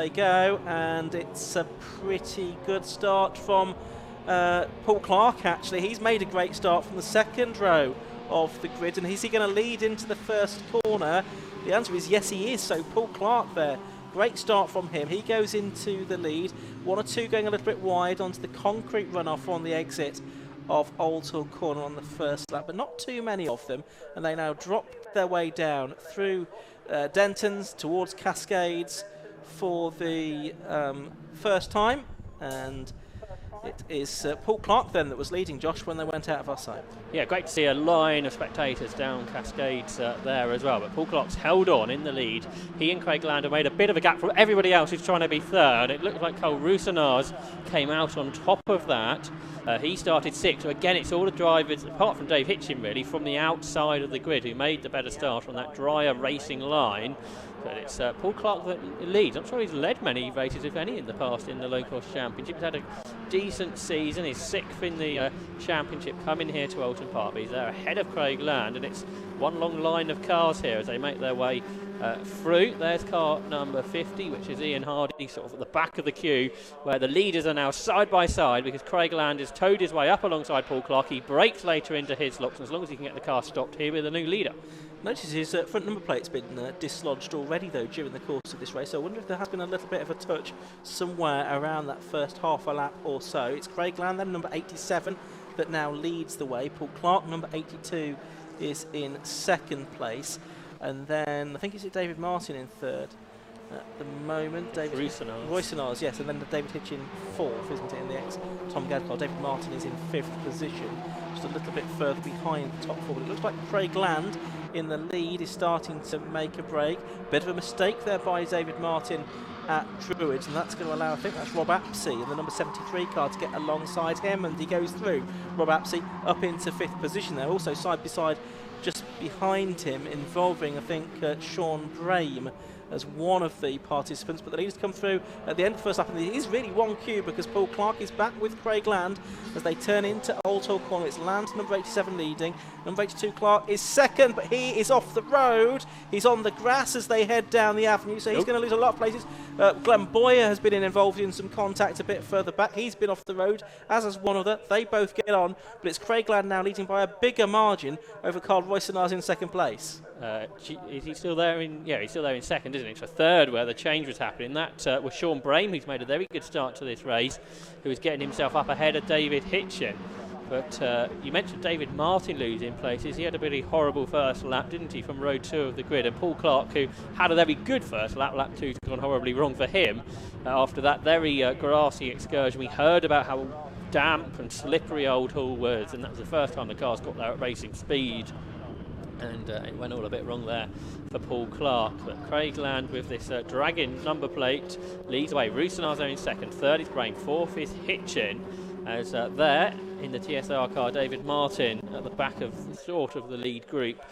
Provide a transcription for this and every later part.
they go, and it's a pretty good start from Paul Clark, actually. He's made a great start from the second row of the grid, and is he going to lead into the first corner? The answer is yes, he is. So Paul Clark there, great start from him. He goes into the lead. One or two going a little bit wide onto the concrete runoff on the exit of Oulton corner on the first lap, but not too many of them, and they now drop their way down through Denton's towards Cascades for the first time, and it is Paul Clark then that was leading, Josh, when they went out of our sight. Yeah, great to see a line of spectators down Cascades there as well, but Paul Clark's held on in the lead. He and Craig Lander made a bit of a gap from everybody else who's trying to be third. It looked like Cole Rousenars came out on top of that. He started sixth, so again it's all the drivers, apart from Dave Hitchin really, from the outside of the grid who made the better start on that drier racing line. But it's Paul Clark that leads. I'm sure he's led many races, if any, in the past in the Locost Championship. He's had a decent season. He's sixth in the Championship, coming here to Oulton Park. He's there ahead of Craig Land, and it's one long line of cars here as they make their way through. There's car number 50, which is Ian Hardy, sort of at the back of the queue, where the leaders are now side by side because Craig Land has towed his way up alongside Paul Clark. He brakes later into his locks, and as long as he can get the car stopped here with a new leader. Notice his front number plate's been dislodged already, though, during the course of this race. So I wonder if there has been a little bit of a touch somewhere around that first half a lap or so. It's Craig Land, then number 87, that now leads the way. Paul Clark, number 82, is in second place. And then I think it's David Martin in third at the moment. Rousenars, yes, and then David Hitchin fourth, isn't it, in the ex-Tom Gad car. David Martin is in fifth position, just a little bit further behind the top four. But it looks like Craig Land in the lead is starting to make a break. Bit of a mistake there by David Martin at Druids, and that's going to allow, I think that's Rob Apsey in the number 73 car to get alongside him, and he goes through Rob Apsey up into fifth position there. Also side by side just behind him, involving, I think, Sean Brame as one of the participants, but the leaders come through at the end of the first lap, and it is really one queue because Paul Clark is back with Craig Land as they turn into Oulton corner. It's Land, number 87, leading. Number 82, Clark, is second, but he is off the road. He's on the grass as they head down the avenue, so he's going to lose a lot of places. Glenn Boyer has been involved in some contact a bit further back. He's been off the road, as has one other. They both get on, but it's Craig Land now leading by a bigger margin over Carl Rousenars in second place. Is he still there in? Yeah, he's still there in second, isn't he? So third, where the change was happening. That was Sean Brame, who's made a very good start to this race, who was getting himself up ahead of David Hitchin. But you mentioned David Martin losing places. He had a really horrible first lap, didn't he, from row 2 of the grid. And Paul Clark, who had a very good first lap, lap 2's gone horribly wrong for him. After that very grassy excursion, we heard about how damp and slippery Old Hall was, and that was the first time the cars got there at racing speed. And it went all a bit wrong there for Paul Clark. But Craig Land with this dragon number plate leads away. Rousenars in second, third is Brame, fourth is Hitchin. As there in the TSR car, David Martin at the back of sort of the lead group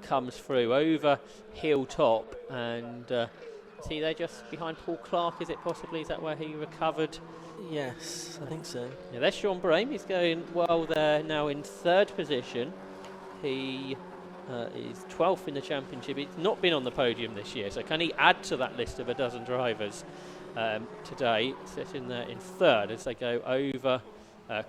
comes through over Hilltop, and see they're just behind Paul Clark. Is it possibly? Is that where he recovered? Yes, I think so. Yeah, there's Sean Brame. He's going well there now in third position. He is 12th in the championship. He's not been on the podium this year, so can he add to that list of a dozen drivers today? Sitting there in third as they go over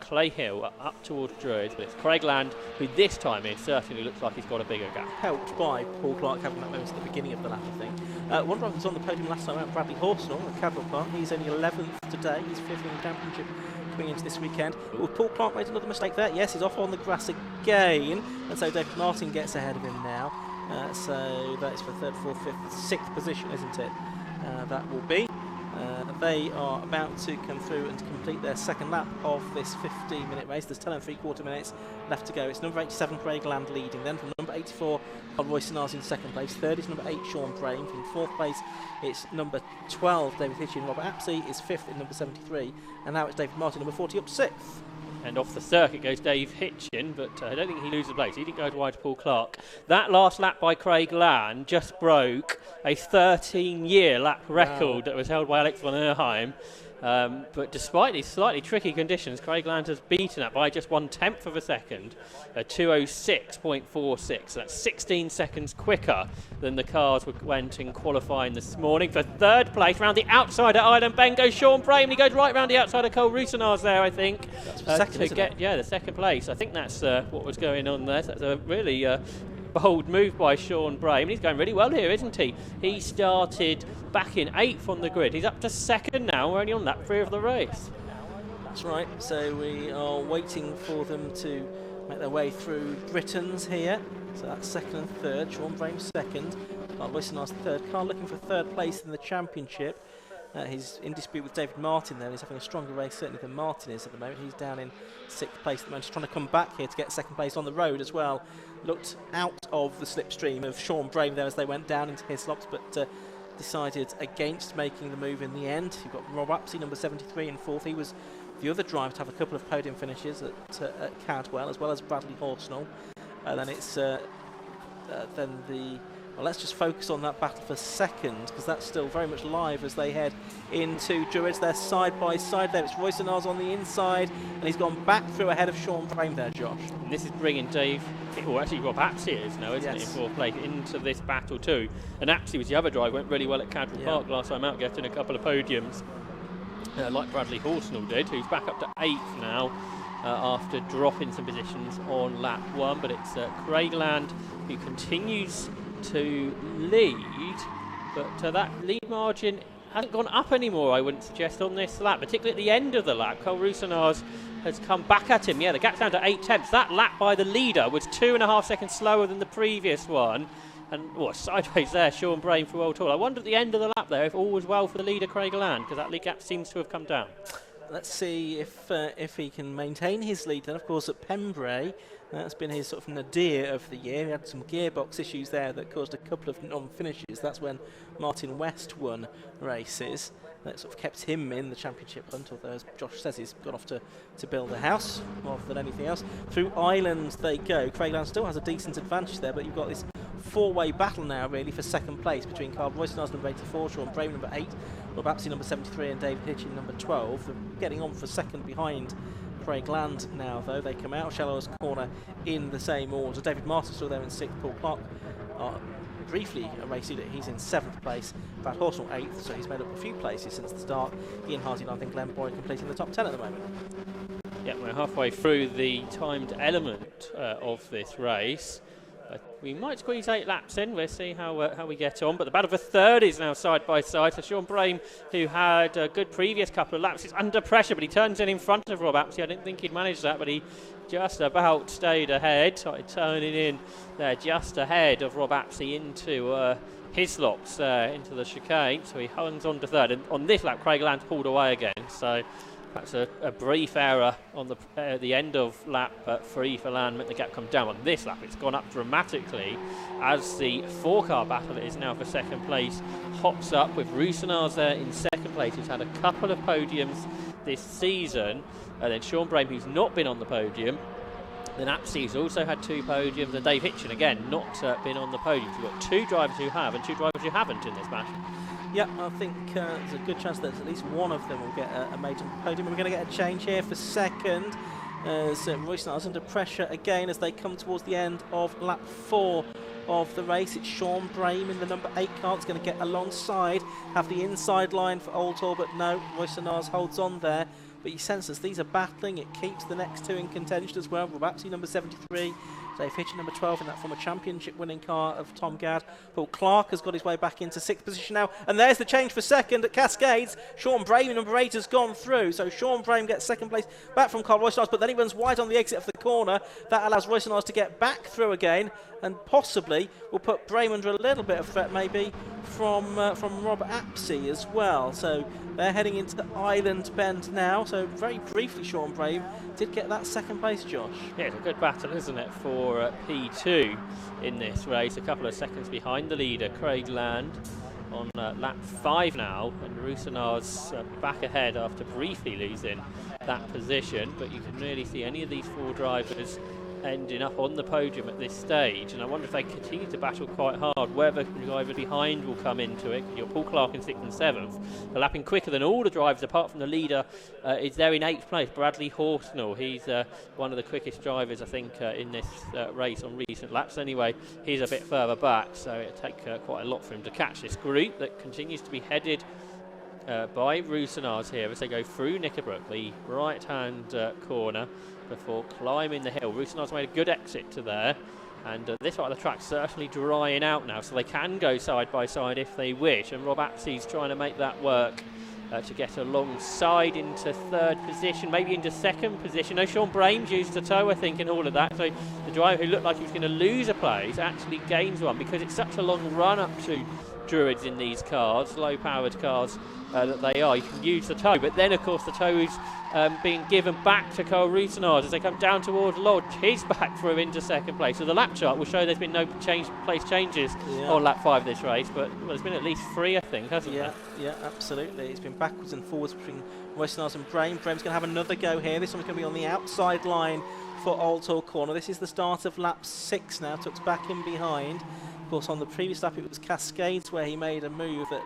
Clay Hill up towards Druids. But it's Craig Land, who this time it certainly looks like he's got a bigger gap. Helped by Paul Clark having that moment at the beginning of the lap, I think. One driver was on the podium last time out, Bradley Horsnell at Cadwell Park. He's only 11th today. He's 5th in the championship coming into this weekend. Well, Paul Clark made another mistake there. Yes, he's off on the grass again, and so David Martin gets ahead of him now. So that's for third, fourth, fifth, sixth position, isn't it? That will be. They are about to come through and complete their second lap of this 15-minute race. There's 10 and 3/4 minutes left to go. It's number 87, Craig Land, leading. Then from number 84, Rousenars in second place. Third is number 8, Sean Brame. From fourth place, it's number 12, David Hitchin. Robert Apsey is fifth in number 73. And now it's David Martin, number 40, up sixth. And off the circuit goes Dave Hitchin, but I don't think he loses the place. He didn't go as wide to Paul Clark. That last lap by Craig Land just broke a 13-year lap record that was held by Alex van Erheim. But despite these slightly tricky conditions, Craigland has beaten that by just 1/10 of a second, 2:06.46. That's 16 seconds quicker than the cars went in qualifying this morning. For third place, round the outside at Island Bend goes Sean Brame. He goes right round the outside of Cole Rusenars there, I think. That's for second, isn't it? Yeah, the second place. I think that's what was going on there. So that's a really bold move by Sean Brame. He's going really well here, isn't he? He started back in 8th on the grid. He's up to second now. We're only on lap 3 of the race. That's right. So we are waiting for them to make their way through Britons here. So that's second and third. Sean Brame second. Carl Rusenars third. Carl looking for third place in the championship. He's in dispute with David Martin there. He's having a stronger race certainly than Martin is at the moment. He's down in 6th place at the moment. He's trying to come back here to get second place on the road as well. Looked out of the slipstream of Sean Brame there as they went down into Hislops, but decided against making the move in the end. You've got Rob Apsey, number 73 in 4th. He was the other driver to have a couple of podium finishes at Cadwell, as well as Bradley Horsnell. Then it's well, let's just focus on that battle for second, because that's still very much live as they head into Druids. They're side by side there. It's Rusenars on the inside, and he's gone back through ahead of Sean Brame there, Josh. And this is bringing Dave, well, actually Rob Apsey is now, isn't it, in 4th place, into this battle too. And Apsey was the other driver, went really well at Cadwell Park last time out, getting a couple of podiums, like Bradley Horsnell did, who's back up to 8th now. After dropping some positions on lap 1, but it's Craigland who continues to lead, but that lead margin hasn't gone up anymore, I wouldn't suggest, on this lap, particularly at the end of the lap. Cole Rusenars has come back at him. Yeah, the gap's down to 8/10. That lap by the leader was 2.5 seconds slower than the previous one. And sideways there, Sean Brame for Oulton. I wonder at the end of the lap there if all was well for the leader, Craigland, because that lead gap seems to have come down. Let's see if he can maintain his lead. Then, of course, at Pembrey, that's been his sort of nadir of the year. He had some gearbox issues there that caused a couple of non-finishes. That's when Martin West won races. That sort of kept him in the championship hunt, although, as Josh says, he's gone off to build a house rather than anything else. Through Islands they go. Craigland still has a decent advantage there, but you've got this four-way battle now, really, for second place between Carl Rusenars, number 84, Sean Brame, number 8, Rob Apsey, number 73, and David Hitchin, number 12. They're getting on for second behind Craigland now, though. They come out of Shallow's corner in the same order. David Martin still there in 6th. Paul Clark, briefly a race leader. He's in 7th place. Brad Horsnell 8th, so he's made up a few places since the start. Ian Hardy, I think, Glenn Boyd completing the top 10 at the moment. Yeah, we're halfway through the timed element of this race. We might squeeze 8 laps in. We'll see how we get on. But the battle for third is now side by side. So Sean Brame, who had a good previous couple of laps, is under pressure, but he turns in front of Rob Apsey. I didn't think he'd manage that, but he just about stayed ahead. Started turning in there just ahead of Rob Apsey into Hislops, into the chicane. So he hangs on to third. And on this lap, Craigland pulled away again. So perhaps a brief error on the end of lap 3 for Land meant the gap come down. On this lap, it's gone up dramatically as the 4-car battle is now for second place hops up, with Rusenars there in second place, who's had a couple of podiums this season, and then Sean Brame, who's not been on the podium. Then Apsey's also had 2 podiums, and Dave Hitchin, again, not been on the podium. So we've got 2 drivers who have and 2 drivers who haven't in this match. Yeah, I think there's a good chance that at least one of them will get a maiden podium. We're going to get a change here for second. Rusenars under pressure again as they come towards the end of lap 4 of the race. It's Sean Brame in the number 8 car. It's going to get alongside, have the inside line for Oulton, but no, Rusenars holds on there. But you sense as these are battling, it keeps the next 2 in contention as well. Rob Apsey, number 73, Dave Hitchin, number 12, in that former championship winning car of Tom Gadd. Paul Clark has got his way back into 6th position now, and there's the change for second at Cascades. Sean Brame, number 8, has gone through, so Sean Brame gets second place back from Carl Rusenars, but then he runs wide on the exit of the corner. That allows Rusenars to get back through again, and possibly will put Brame under a little bit of threat, maybe from Rob Apsey as well. So they're heading into Island Bend now. So very briefly, Sean Brame did get that second place, Josh. Yeah, it's a good battle, isn't it, for P2 in this race. A couple of seconds behind the leader, Craigland, on lap 5 now, and Rusenars back ahead after briefly losing that position. But you can really see any of these 4 drivers ending up on the podium at this stage, and I wonder if they continue to battle quite hard, whether the driver behind will come into it. You've got Paul Clark in 6th and 7th, they're lapping quicker than all the drivers apart from the leader. Is there in 8th place, Bradley Horsnell. He's one of the quickest drivers, I think, in this race on recent laps anyway. He's a bit further back, so it'll take quite a lot for him to catch this group that continues to be headed by Roussillon here as they go through Knickerbrook, the right-hand corner, before climbing the hill. Roussillon's made a good exit to there, and this part of the track's certainly drying out now, so they can go side by side if they wish, and Rob Apsey's trying to make that work to get alongside into 3rd position, maybe into 2nd position. No, Sean Brames used the toe, I think, in all of that, so the driver who looked like he was going to lose a place actually gains one, because it's such a long run up to Druids in these cars, low-powered cars that they are. You can use the toe, but then of course the toe is being given back to Carl Roussillon as they come down towards Lodge. He's back through into 2nd place. So the lap chart will show there's been no place changes on lap 5 of this race, but there's been at least 3, I think, hasn't there? Yeah, absolutely. It's been backwards and forwards between Roussillon and Brame. Brame's going to have another go here. This one's going to be on the outside line for Oulton corner. This is the start of lap 6 now. Tucked back in behind. Of course, on the previous lap it was Cascades where he made a move that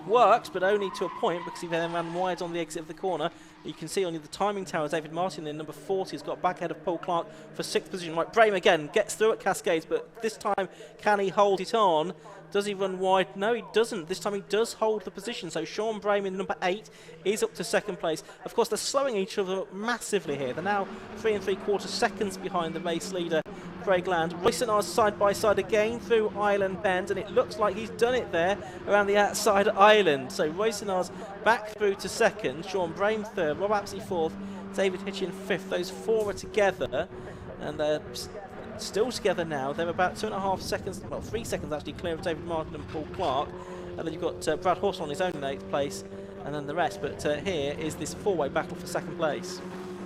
works, but only to a point, because he then ran wide on the exit of the corner. You can see on the timing tower, David Martin in number 40 has got back ahead of Paul Clark for 6th position. Right, Brame again gets through at Cascades, but this time can he hold it on? Does he run wide? No, he doesn't. This time he does hold the position. So Sean Brame in number 8 is up to 2nd place. Of course, they're slowing each other up massively here. They're now 3 3/4 seconds behind the race leader, Craig Land. Royce side by side again through Island Bend, and it looks like he's done it there around the outside island. So Royce back through to 2nd, Sean Brame 3rd, Rob Apsey 4th, David Hitchin 5th. Those 4 are together, and they're still together now. They're about 2.5 seconds, well, 3 seconds actually, clear of David Martin and Paul Clark. And then you've got Brad Horse on his own in 8th place, and then the rest. But here is this 4-way battle for 2nd place.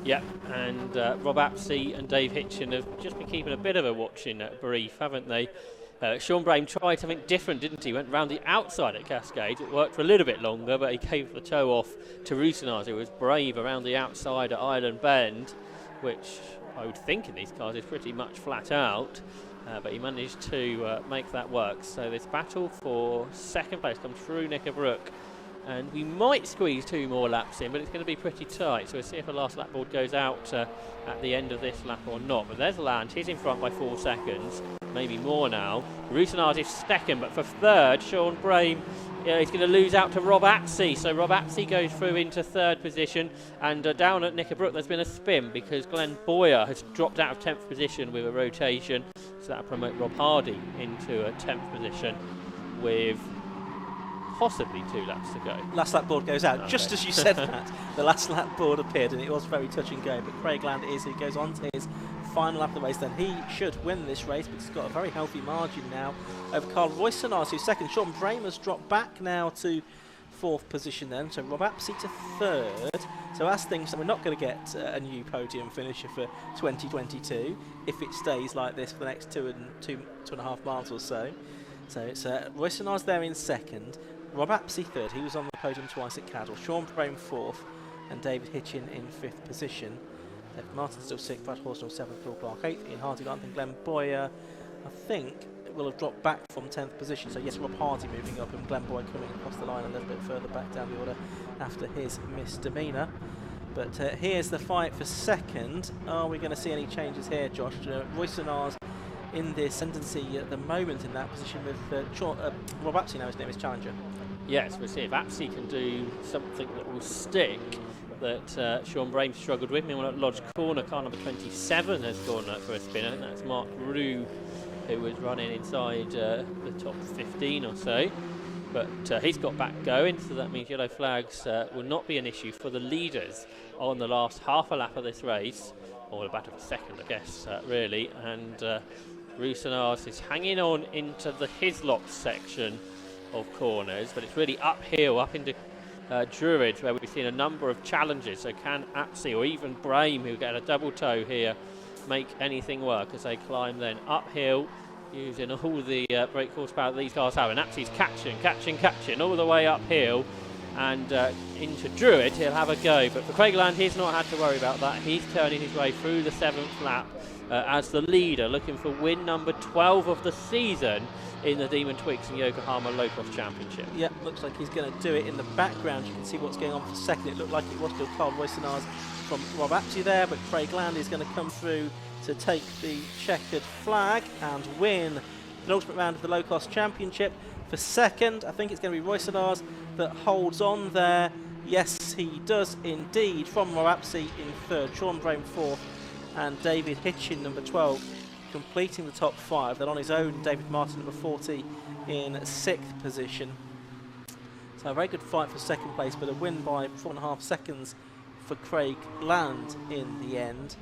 Yeah, and Rob Apsey and Dave Hitchin have just been keeping a bit of a watching brief, haven't they? Sean Brame tried something different, didn't he? Went round the outside at Cascades. It worked for a little bit longer, but he gave the toe off to Roussillon, who was brave around the outside at Island Bend, which I would think in these cars is pretty much flat out. But he managed to make that work. So this battle for 2nd place comes through Knickerbrook, and we might squeeze 2 more laps in, but it's going to be pretty tight. So we'll see if the last lap board goes out at the end of this lap or not. But there's Land, he's in front by 4 seconds, maybe more now. Roussillon is 2nd, but for 3rd, Sean Brame, he's going to lose out to Rob Apsey. So Rob Apsey goes through into 3rd position, and down at Knickerbrook there's been a spin because Glenn Boyer has dropped out of 10th position with a rotation. So that'll promote Rob Hardy into a 10th position with possibly 2 laps to go. Last lap board goes out. Okay. Just as you said that, the last lap board appeared, and it was very touch and go. But Craig Land who goes on to his final lap of the race. Then he should win this race, but he's got a very healthy margin now over Carl Royce-Senard, who's 2nd. Sean Brame has dropped back now to 4th position then. So Rob Apsey to 3rd. So as things, we're not going to get a new podium finisher for 2022 if it stays like this for the next 2.5 miles or so. So it's Royce-Senard's there in 2nd. Rob Apsey 3rd, he was on the podium twice at Cadwell. Sean Brame 4th, and David Hitchin in 5th position. David Martin still 6th, Brad Horsnell 7th, Paul Clark 8th, Ian Hardy 9th, and Glenn Boyer, I think, will have dropped back from 10th position. So yes, Rob Hardy moving up, and Glenn Boyer coming across the line a little bit further back down the order after his misdemeanour. But here's the fight for 2nd. Are we going to see any changes here, Josh? Royce-Senard in the ascendancy at the moment in that position with Rob Apsey now his name is challenger. Yes, we'll see if Apsey can do something that will stick that Sean Brame struggled with. Meanwhile at Lodge Corner, car number 27 has gone for a spin. I think that's Mark Rue, who was running inside the top 15 or so. But he's got back going, so that means yellow flags will not be an issue for the leaders on the last half a lap of this race, or the battle for 2nd, I guess, really. And Roussillon is hanging on into the Hislop section of corners, but it's really uphill, up into Druids, where we've seen a number of challenges. So can Apsey or even Brame, who get a double toe here, make anything work as they climb then uphill, using all the brake horsepower that these cars have? And Apsey's catching all the way uphill, and into Druid, he'll have a go. But for Craig Land, he's not had to worry about that. He's turning his way through the 7th lap as the leader, looking for win number 12 of the season in the Demon Tweeks and Yokohama Locost Championship. Yeah, looks like he's going to do it. In the background, you can see what's going on for second. It looked like it was still Carl Roycenars from Rob Apsey there, but Craig Land is going to come through to take the checkered flag and win the ultimate round of the Locost Championship. For second, I think it's going to be Roycenars that holds on there. Yes, he does indeed, from Rob Apsey in third, Sean Brame fourth, and David Hitchin, number 12, completing the top 5. Then on his own, David Martin, number 40, in 6th position. So a very good fight for second place, but a win by 4.5 seconds for Craig Land in the end.